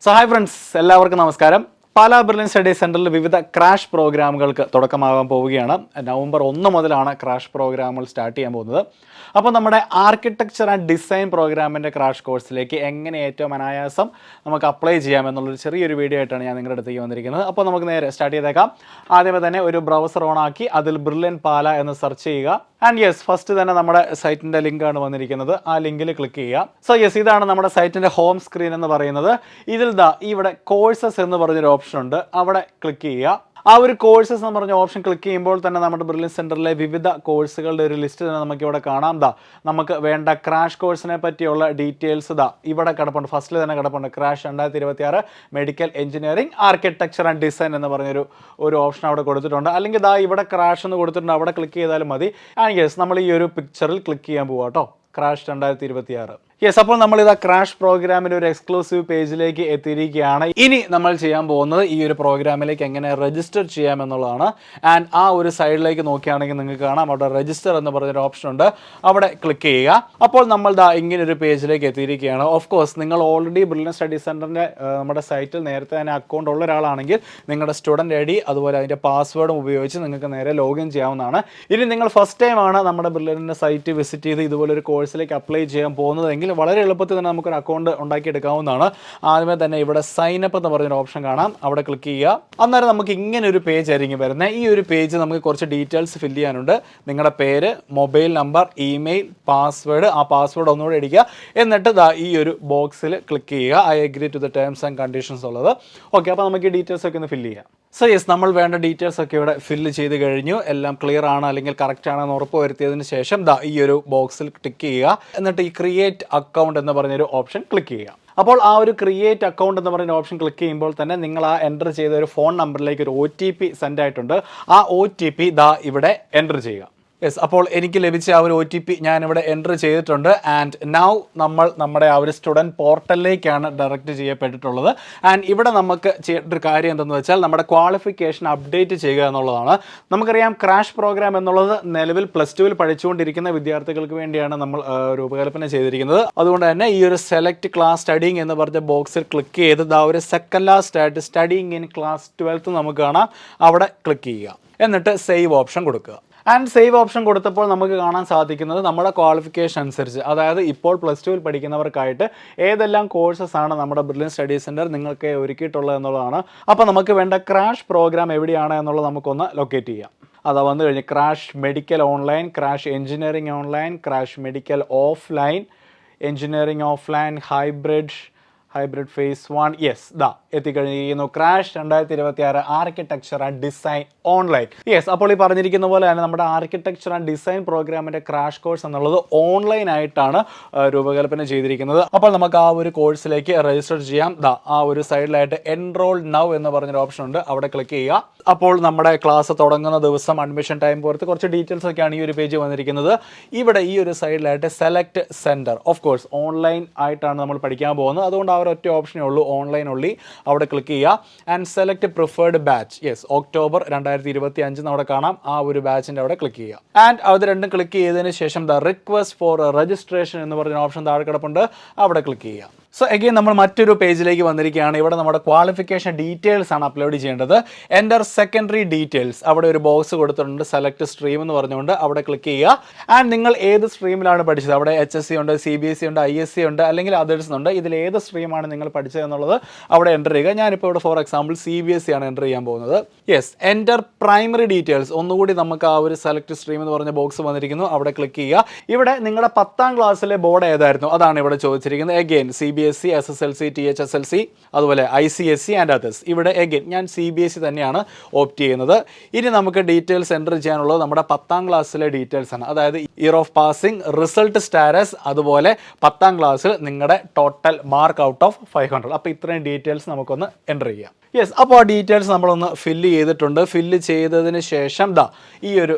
Hi friends, എല്ലാവർക്കും നമസ്കാരം. Pala brilliant study സെൻറ്ററിൽ വിവിധ ക്രാഷ് പ്രോഗ്രാമുകൾക്ക് തുടക്കമാകാൻ പോവുകയാണ്. നവംബർ 1 മുതലാണ് ക്രാഷ് പ്രോഗ്രാമുകൾ സ്റ്റാർട്ട് ചെയ്യാൻ പോകുന്നത്. അപ്പോൾ നമ്മുടെ ആർക്കിടെക്ചർ ആൻഡ് ഡിസൈൻ പ്രോഗ്രാമിൻ്റെ ക്രാഷ് കോഴ്സിലേക്ക് എങ്ങനെ ഏറ്റവും അനായാസം നമുക്ക് അപ്ലൈ ചെയ്യാമെന്നുള്ളൊരു ചെറിയൊരു വീഡിയോ ആയിട്ടാണ് ഞാൻ നിങ്ങളുടെ അടുത്തേക്ക് വന്നിരിക്കുന്നത്. അപ്പോൾ നമുക്ക് നേരെ സ്റ്റാർട്ട് ചെയ്തേക്കാം. ആദ്യമേ തന്നെ ഒരു ബ്രൗസർ ഓൺ ആക്കി അതിൽ ബ്രില്യൻ പാല എന്ന് സെർച്ച് ചെയ്യുക. ആൻഡ് യെസ്, ഫസ്റ്റ് തന്നെ നമ്മുടെ സൈറ്റിൻ്റെ ലിങ്കാണ് വന്നിരിക്കുന്നത്. ആ ലിങ്കിൽ ക്ലിക്ക് ചെയ്യുക. യെസ്, ഇതാണ് നമ്മുടെ സൈറ്റിൻ്റെ ഹോം സ്ക്രീൻ എന്ന് പറയുന്നത്. ഇതിൽ ഇവിടെ കോഴ്സസ് എന്ന് പറഞ്ഞൊരു ഓപ്ഷൻ ഉണ്ട്, അവിടെ ക്ലിക്ക് ചെയ്യുക. ആ ഒരു കോഴ്സസ് എന്ന് പറഞ്ഞ ഓപ്ഷൻ ക്ലിക്ക് ചെയ്യുമ്പോൾ തന്നെ നമ്മുടെ ബ്രില്യൻ സെൻറ്ററിലെ വിവിധ കോഴ്സുകളുടെ ഒരു ലിസ്റ്റ് തന്നെ നമുക്ക് ഇവിടെ കാണാം. നമുക്ക് വേണ്ട ക്രാഷ് കോഴ്സിനെ പറ്റിയുള്ള ഡീറ്റെയിൽസ് ഇവിടെ കിടപ്പുണ്ട്. ഫസ്റ്റിൽ തന്നെ കിടപ്പുണ്ട്, crash 2026 medical engineering architecture and design എന്ന് പറഞ്ഞൊരു ഓപ്ഷൻ അവിടെ കൊടുത്തിട്ടുണ്ട്. അല്ലെങ്കിൽ ഇവിടെ ക്രാഷ് എന്ന് കൊടുത്തിട്ടുണ്ട്, അവിടെ ക്ലിക്ക് ചെയ്താലും മതി. ആൻഡ് യെസ്, നമ്മൾ ഈ ഒരു പിക്ചറിൽ ക്ലിക്ക് ചെയ്യാൻ പോവാം കേട്ടോ. ക്രാഷ് 2026. യെസ്, അപ്പോൾ നമ്മളിതാ ക്രാഷ് പ്രോഗ്രാമിൻ്റെ ഒരു എക്സ്ക്ലൂസീവ് പേജിലേക്ക് എത്തിയിരിക്കുകയാണ്. ഇനി നമ്മൾ ചെയ്യാൻ പോകുന്നത് ഈ ഒരു പ്രോഗ്രാമിലേക്ക് എങ്ങനെ രജിസ്റ്റർ ചെയ്യാമെന്നുള്ളതാണ്. ആൻഡ് ആ ഒരു സൈഡിലേക്ക് നോക്കുകയാണെങ്കിൽ നിങ്ങൾക്ക് കാണാം, അവിടെ രജിസ്റ്റർ എന്ന് പറഞ്ഞൊരു ഓപ്ഷൻ ഉണ്ട്, അവിടെ ക്ലിക്ക് ചെയ്യുക. അപ്പോൾ നമ്മൾ ഇങ്ങനെ ഒരു പേജിലേക്ക് എത്തിയിരിക്കുകയാണ്. ഓഫ് കോഴ്സ് നിങ്ങൾ ഓൾറെഡി ബ്രില്യൻ സ്റ്റഡി സെൻറ്ററിൻ്റെ നമ്മുടെ സൈറ്റിൽ നേരത്തെ തന്നെ അക്കൗണ്ട് ഉള്ള ഒരാളാണെങ്കിൽ നിങ്ങളുടെ സ്റ്റുഡൻറ്റ് ഐ ഡി അതുപോലെ അതിൻ്റെ പാസ്വേഡും ഉപയോഗിച്ച് നിങ്ങൾക്ക് നേരെ ലോഗിൻ ചെയ്യാവുന്നതാണ്. ഇനി നിങ്ങൾ ഫസ്റ്റ് ടൈമാണ് നമ്മുടെ ബ്രില്യൻ്റെ സൈറ്റ് വിസിറ്റ് ചെയ്ത് ഇതുപോലൊരു കോഴ്സിലേക്ക് അപ്ലൈ ചെയ്യാൻ പോകുന്നതെങ്കിൽ വളരെ എളുപ്പത്തിൽ തന്നെ നമുക്കൊരു അക്കൗണ്ട് ഉണ്ടാക്കിയെടുക്കാവുന്നതാണ്. ആദ്യമേ തന്നെ ഇവിടെ സൈൻ അപ്പ് എന്ന് പറഞ്ഞൊരു ഓപ്ഷൻ കാണാം, അവിടെ ക്ലിക്ക് ചെയ്യുക. അന്നേരം നമുക്ക് ഇങ്ങനെ ഒരു പേജ് ആയിരിക്കും വരുന്നത്. ഈ ഒരു പേജ് നമുക്ക് കുറച്ച് ഡീറ്റെയിൽസ് ഫില്ല് ചെയ്യാനുണ്ട്. നിങ്ങളുടെ പേര്, മൊബൈൽ നമ്പർ, ഇമെയിൽ, പാസ്വേഡ്. ആ പാസ്വേഡ് ഒന്നുകൂടെ അടിക്കുക. എന്നിട്ട് ഈ ഒരു ബോക്സിൽ ക്ലിക്ക് ചെയ്യുക, I agree to the terms and conditions ഉള്ളത്. ഓക്കെ, അപ്പോൾ നമുക്ക് ഈ ഡീറ്റെയിൽസ് ഒക്കെ ഒന്ന് ഫില്ല് ചെയ്യാം. യെസ്, നമ്മൾ വേണ്ട ഡീറ്റെയിൽസ് ഒക്കെ ഇവിടെ ഫില്ല് ചെയ്ത് കഴിഞ്ഞു. എല്ലാം ക്ലിയർ ആണ് അല്ലെങ്കിൽ കറക്റ്റ് ആണെന്ന് ഉറപ്പ് വരുത്തിയതിന് ശേഷം ഈ ഒരു ബോക്സിൽ ടിക്ക് ചെയ്യുക. എന്നിട്ട് ഈ ക്രിയേറ്റ് അക്കൗണ്ട് എന്ന് പറഞ്ഞൊരു ഓപ്ഷൻ ക്ലിക്ക് ചെയ്യുക. അപ്പോൾ ആ ഒരു ക്രിയേറ്റ് അക്കൗണ്ട് എന്ന് പറയുന്ന ഓപ്ഷൻ ക്ലിക്ക് ചെയ്യുമ്പോൾ തന്നെ നിങ്ങൾ ആ എൻ്റർ ചെയ്ത ഒരു ഫോൺ നമ്പറിലേക്ക് ഒരു OTP സെൻഡ് ആയിട്ടുണ്ട്. ആ OTP ഇവിടെ എൻ്റർ ചെയ്യുക. യെസ്, അപ്പോൾ എനിക്ക് ലഭിച്ച ആ ഒരു OTP ഞാനിവിടെ എൻ്റർ ചെയ്തിട്ടുണ്ട്. ആൻഡ് നൗ നമ്മൾ നമ്മുടെ ആ ഒരു സ്റ്റുഡൻറ്റ് പോർട്ടലിലേക്കാണ് ഡയറക്റ്റ് ചെയ്യപ്പെട്ടിട്ടുള്ളത്. ആൻഡ് ഇവിടെ നമുക്ക് ചെയ്യേണ്ട ഒരു കാര്യം എന്തെന്ന് വെച്ചാൽ നമ്മുടെ ക്വാളിഫിക്കേഷൻ അപ്ഡേറ്റ് ചെയ്യുക എന്നുള്ളതാണ്. നമുക്കറിയാം, ക്രാഷ് പ്രോഗ്രാം എന്നുള്ളത് നിലവിൽ +2 പഠിച്ചുകൊണ്ടിരിക്കുന്ന വിദ്യാർത്ഥികൾക്ക് വേണ്ടിയാണ് നമ്മൾ രൂപകൽപ്പന ചെയ്തിരിക്കുന്നത്. അതുകൊണ്ട് തന്നെ ഈ ഒരു സെലക്ട് ക്ലാസ് സ്റ്റഡിങ് എന്ന് പറഞ്ഞ ബോക്സിൽ ക്ലിക്ക് ചെയ്ത് ഒരു സെക്കൻഡ് ലാസ്റ്റ് ആയിട്ട് സ്റ്റഡിങ് ഇൻ ക്ലാസ് 12 നമുക്ക് കാണാം, അവിടെ ക്ലിക്ക് ചെയ്യുക. എന്നിട്ട് സേവ് ഓപ്ഷൻ കൊടുക്കുക. ആൻഡ് സേവ് ഓപ്ഷൻ കൊടുത്തപ്പോൾ നമുക്ക് കാണാൻ സാധിക്കുന്നത് നമ്മുടെ ക്വാളിഫിക്കേഷൻ അനുസരിച്ച്, അതായത് ഇപ്പോൾ +2 പഠിക്കുന്നവർക്കായിട്ട് ഏതെല്ലാം കോഴ്സസ് ആണ് നമ്മുടെ ബ്രില്യൻ സ്റ്റഡി സെൻറ്റർ നിങ്ങൾക്ക് ഒരുക്കിയിട്ടുള്ളത് എന്നുള്ളതാണ്. അപ്പോൾ നമുക്ക് വേണ്ട ക്രാഷ് പ്രോഗ്രാം എവിടെയാണ് എന്നുള്ളത് നമുക്കൊന്ന് ലൊക്കേറ്റ് ചെയ്യാം. അതാ വന്നു കഴിഞ്ഞ് crash medical online, crash engineering online, crash medical offline, engineering offline, hybrid phase 1. Yes, എത്തിക്കഴിഞ്ഞിരിക്കുന്നു. Crash 2026 architecture and design online. Yes, അപ്പോൾ ഈ പറഞ്ഞിരിക്കുന്ന പോലെ തന്നെ നമ്മുടെ ആർക്കിടെക്ചർ ആൻഡ് ഡിസൈൻ പ്രോഗ്രാമിൻ്റെ ക്രാഷ് കോഴ്സ് എന്നുള്ളത് ഓൺലൈൻ ആയിട്ടാണ് രൂപകൽപ്പന ചെയ്തിരിക്കുന്നത്. അപ്പോൾ നമുക്ക് ആ ഒരു കോഴ്സിലേക്ക് രജിസ്റ്റർ ചെയ്യാം. ആ ഒരു സൈഡിലായിട്ട് എൻറോൾ നൗ എന്ന് പറഞ്ഞൊരു ഓപ്ഷൻ ഉണ്ട്, അവിടെ ക്ലിക്ക് ചെയ്യുക. അപ്പോൾ നമ്മുടെ ക്ലാസ് തുടങ്ങുന്ന ദിവസം, അഡ്മിഷൻ ടൈം പുറത്ത് കുറച്ച് ഡീറ്റെയിൽസ് ഒക്കെയാണ് ഈ ഒരു പേജ് വന്നിരിക്കുന്നത്. ഇവിടെ ഈ ഒരു സൈഡിലായിട്ട് select centre, of course online ആയിട്ടാണ് നമ്മൾ പഠിക്കാൻ പോകുന്നത്. അതുകൊണ്ട് ആ ഒരു ഒറ്റ ഓപ്ഷനേ ഉള്ളൂ, ഓൺലൈൻ ഉള്ളി. അവിടെ ക്ലിക്ക് ചെയ്യുക. And select preferred batch. Yes, October 2025 അവിടെ കാണാം. ആ ഒരു ബാച്ചിൻ്റെ അവിടെ ക്ലിക്ക് ചെയ്യുക. ആൻഡ് അത് രണ്ടും ക്ലിക്ക് ചെയ്തതിന് ശേഷം റിക്വസ്റ്റ് ഫോർ രജിസ്ട്രേഷൻ എന്ന് പറഞ്ഞ ഓപ്ഷൻ താഴെ കിടപ്പുണ്ട്, അവിടെ ക്ലിക്ക് ചെയ്യുക. അഗെയിൻ നമ്മൾ മറ്റൊരു പേജിലേക്ക് വന്നിരിക്കുകയാണ്. ഇവിടെ നമ്മുടെ ക്വാളിഫിക്കേഷൻ ഡീറ്റെയിൽസ് ആണ് അപ്ലോഡ് ചെയ്യേണ്ടത്. എൻ്റർ സെക്കൻഡറി ഡീറ്റെയിൽസ്, അവിടെ ഒരു ബോക്സ് കൊടുത്തിട്ടുണ്ട്, സെലക്ട് സ്ട്രീം എന്ന് പറഞ്ഞുകൊണ്ട് അവിടെ ക്ലിക്ക് ചെയ്യുക. ആൻഡ് നിങ്ങൾ ഏത് സ്ട്രീമിലാണ് പഠിച്ചത്, അവിടെ HSC ഉണ്ട്, CBSE ഉണ്ട്, ISC ഉണ്ട്, അല്ലെങ്കിൽ അതേഴ്സ് ഉണ്ട്. ഇതിൽ ഏത് സ്ട്രീമാണ് നിങ്ങൾ പഠിച്ചത് എന്നുള്ളത് അവിടെ എൻ്റർ ചെയ്യുക. ഞാനിപ്പോൾ ഇവിടെ ഫോർ എക്സാമ്പിൾ CBSE ആണ് എൻ്റർ ചെയ്യാൻ പോകുന്നത്. യെസ്, എൻ്റർ പ്രൈമറി ഡീറ്റെയിൽസ്, ഒന്നുകൂടി നമുക്ക് ആ ഒരു സെലക്ട് സ്ട്രീം എന്ന് പറഞ്ഞ ബോക്സ് വന്നിരിക്കുന്നു, അവിടെ ക്ലിക്ക് ചെയ്യുക. ഇവിടെ നിങ്ങളുടെ 10ാം ക്ലാസ്സിലെ ബോർഡ് ഏതായിരുന്നു അതാണ് ഇവിടെ ചോദിച്ചിരിക്കുന്നത്. അഗെയിൻ CBSE, SSLC, THSLC, അതുപോലെ ICSE ആൻഡ് അതേഴ്സ്. ഇവിടെ അഗെയിൻ ഞാൻ CBSE തന്നെയാണ് ഓപ്റ്റ് ചെയ്യുന്നത്. ഇനി നമുക്ക് ഡീറ്റെയിൽസ് എൻ്റർ ചെയ്യാനുള്ളത് നമ്മുടെ 10ാം ക്ലാസ്സിലെ ഡീറ്റെയിൽസ് ആണ്, അതായത് year of passing, result status, അതുപോലെ 10ാം ക്ലാസ്സിൽ നിങ്ങളുടെ ടോട്ടൽ മാർക്ക് ഔട്ട് ഓഫ് 500. അപ്പോൾ ഇത്രയും ഡീറ്റെയിൽസ് നമുക്കൊന്ന് എൻ്റർ ചെയ്യാം. യെസ്, അപ്പോൾ ആ ഡീറ്റെയിൽസ് നമ്മളൊന്ന് ഫില്ല് ചെയ്തിട്ടുണ്ട്. ഫില്ല് ചെയ്തതിന് ശേഷം ഈ ഒരു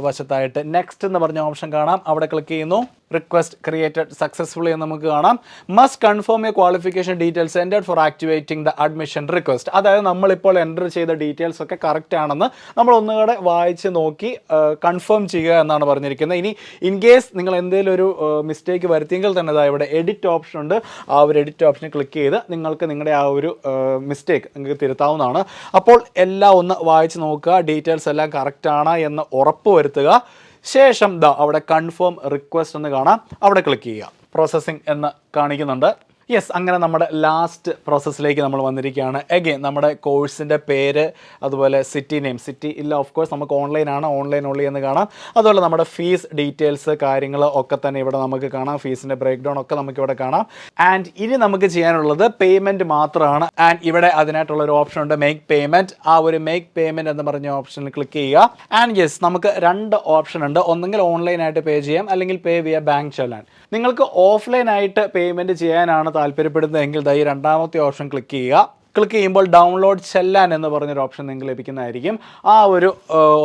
വശത്തായിട്ട് നെക്സ്റ്റ് എന്ന് പറഞ്ഞ ഓപ്ഷൻ കാണാം, അവിടെ ക്ലിക്ക് ചെയ്യുന്നു. റിക്വസ്റ്റ് ക്രിയേറ്റഡ് സക്സസ്ഫുള്ളി എന്ന് നമുക്ക് കാണാം. Must confirm a qualification details entered for activating the admission request. അതായത് നമ്മളിപ്പോൾ എൻ്റർ ചെയ്ത ഡീറ്റെയിൽസ് ഒക്കെ കറക്റ്റ് ആണെന്ന് നമ്മൾ ഒന്നുകൂടെ വായിച്ച് നോക്കി കൺഫേം ചെയ്യുക എന്നാണ് പറഞ്ഞിരിക്കുന്നത്. ഇനി ഇൻ കേസ് നിങ്ങൾ എന്തെങ്കിലും ഒരു മിസ്റ്റേക്ക് വരുത്തിയെങ്കിൽ തന്നെ ഇവിടെ എഡിറ്റ് ഓപ്ഷൻ ഉണ്ട്. ആ ഒരു എഡിറ്റ് ഓപ്ഷനിൽ ക്ലിക്ക് ചെയ്ത് നിങ്ങൾക്ക് നിങ്ങളുടെ ആ ഒരു മിസ്റ്റേക്ക് നിങ്ങൾക്ക് തിരുത്താവുന്നതാണ്. അപ്പോൾ എല്ലാം ഒന്ന് വായിച്ച് നോക്കുക, ഡീറ്റെയിൽസ് എല്ലാം കറക്റ്റ് ആണ് എന്ന് ഉറപ്പ് വരുത്തുക. ശേഷം അവിടെ കൺഫേം റിക്വസ്റ്റ് എന്ന് കാണാം, അവിടെ ക്ലിക്ക് ചെയ്യുക. പ്രോസസ്സിംഗ് എന്ന് കാണിക്കുന്നുണ്ട്. യെസ്, അങ്ങനെ നമ്മുടെ ലാസ്റ്റ് പ്രോസസ്സിലേക്ക് നമ്മൾ വന്നിരിക്കുകയാണ്. എഗെയിൻ നമ്മുടെ കോഴ്സിൻ്റെ പേര്, അതുപോലെ സിറ്റി നെയിം, സിറ്റി ഇല്ല ഓഫ് കോഴ്സ് നമുക്ക് ഓൺലൈനാണ്, ഓൺലൈൻ ഓൺലി എന്ന് കാണാം. അതുപോലെ നമ്മുടെ ഫീസ് ഡീറ്റെയിൽസ് കാര്യങ്ങൾ ഒക്കെ തന്നെ ഇവിടെ നമുക്ക് കാണാം. ഫീസിൻ്റെ ബ്രേക്ക് ഡൗൺ ഒക്കെ നമുക്കിവിടെ കാണാം. ആൻഡ് ഇനി നമുക്ക് ചെയ്യാനുള്ളത് പേയ്മെൻറ്റ് മാത്രമാണ്. ആൻഡ് ഇവിടെ അതിനായിട്ടുള്ളൊരു ഓപ്ഷൻ ഉണ്ട്, മേക്ക് പേയ്മെൻറ്റ്. ആ ഒരു മേക്ക് പേയ്മെൻറ്റ് എന്ന് പറഞ്ഞ ഓപ്ഷനിൽ ക്ലിക്ക് ചെയ്യുക. ആൻഡ് യെസ്, നമുക്ക് 2 ഓപ്ഷൻ ഉണ്ട്. ഒന്നെങ്കിൽ ഓൺലൈനായിട്ട് പേ ചെയ്യാം, അല്ലെങ്കിൽ പേ വിയ ബാങ്ക് ചലാൻ. നിങ്ങൾക്ക് ഓഫ്ലൈനായിട്ട് പേയ്മെൻറ്റ് ചെയ്യാനാണ് താല്പര്യപ്പെടുന്നതെങ്കിൽ ഈ 2ാമത്തെ ഓപ്ഷൻ ക്ലിക്ക് ചെയ്യുക. ക്ലിക്ക് ചെയ്യുമ്പോൾ ഡൗൺലോഡ് ചെല്ലാൻ എന്ന് പറഞ്ഞൊരു ഓപ്ഷൻ നിങ്ങൾക്ക് ലഭിക്കുന്നതായിരിക്കും. ആ ഒരു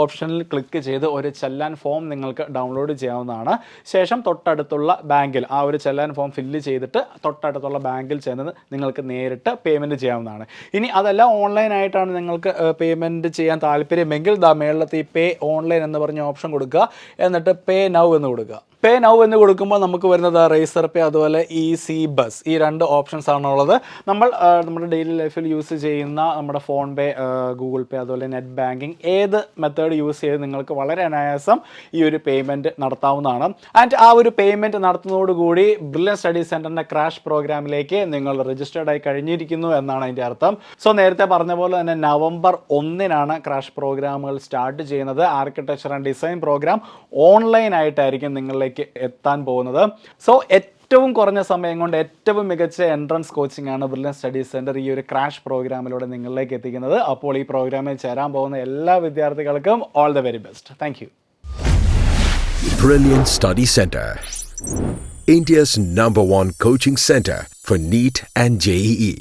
ഓപ്ഷനിൽ ക്ലിക്ക് ചെയ്ത് ഒരു ചെല്ലാൻ ഫോം നിങ്ങൾക്ക് ഡൗൺലോഡ് ചെയ്യാവുന്നതാണ്. ശേഷം തൊട്ടടുത്തുള്ള ബാങ്കിൽ ആ ഒരു ചെല്ലാൻ ഫോം ഫില്ല് ചെയ്തിട്ട് തൊട്ടടുത്തുള്ള ബാങ്കിൽ ചെന്ന് നിങ്ങൾക്ക് നേരിട്ട് പേയ്മെൻറ്റ് ചെയ്യാവുന്നതാണ്. ഇനി അതല്ല ഓൺലൈനായിട്ടാണ് നിങ്ങൾക്ക് പേയ്മെൻറ്റ് ചെയ്യാൻ താല്പര്യമെങ്കിൽ മേളിലത്തെ ഈ പേ ഓൺലൈൻ എന്ന് പറഞ്ഞ ഓപ്ഷൻ കൊടുക്കുക. എന്നിട്ട് പേ നൗ എന്ന് കൊടുക്കുക. പേ നൗ എന്ന് കൊടുക്കുമ്പോൾ നമുക്ക് വരുന്നത് റേസർ പേ, അതുപോലെ ഈസി ബസ്, ഈ 2 ഓപ്ഷൻസ് ആണുള്ളത്. നമ്മൾ നമ്മുടെ ഡെയിലി ലൈഫിൽ യൂസ് ചെയ്യുന്ന നമ്മുടെ ഫോൺ പേ, ഗൂഗിൾ പേ, അതുപോലെ നെറ്റ് ബാങ്കിങ്, ഏത് മെത്തേഡ് യൂസ് ചെയ്ത് നിങ്ങൾക്ക് വളരെ അനായാസം ഈ ഒരു പേയ്മെൻറ്റ് നടത്താവുന്നതാണ്. ആൻഡ് ആ ഒരു പേയ്മെൻറ്റ് നടത്തുന്നതോടുകൂടി ബ്രില്യൻ സ്റ്റഡി സെൻറ്ററിൻ്റെ ക്രാഷ് പ്രോഗ്രാമിലേക്ക് നിങ്ങൾ രജിസ്റ്റേർഡ് ആയി കഴിഞ്ഞിരിക്കുന്നു എന്നാണ് അതിൻ്റെ അർത്ഥം. സോ നേരത്തെ പറഞ്ഞ പോലെ തന്നെ നവംബർ 1-നാണ് ക്രാഷ് പ്രോഗ്രാമുകൾ സ്റ്റാർട്ട് ചെയ്യുന്നത്. ആർക്കിടെക്ചർ ആൻഡ് ഡിസൈൻ പ്രോഗ്രാം ഓൺലൈനായിട്ടായിരിക്കും നിങ്ങളിലേക്ക് എത്താൻ പോകുന്നത്. സോ ഏറ്റവും കുറഞ്ഞ സമയം കൊണ്ട് ഏറ്റവും മികച്ച എൻട്രൻസ് കോച്ചിങ് ആണ് ബ്രില്യൻ സ്റ്റഡി സെൻറ്റർ ഈ ഒരു ക്രാഷ് പ്രോഗ്രാമിലൂടെ നിങ്ങളിലേക്ക് എത്തിക്കുന്നത്. അപ്പോൾ ഈ പ്രോഗ്രാമിൽ ചേരാൻ പോകുന്ന എല്ലാ വിദ്യാർത്ഥികൾക്കും all the very best. Thank you. Brilliant Study Center, India's #1 coaching center for NEET and JEE.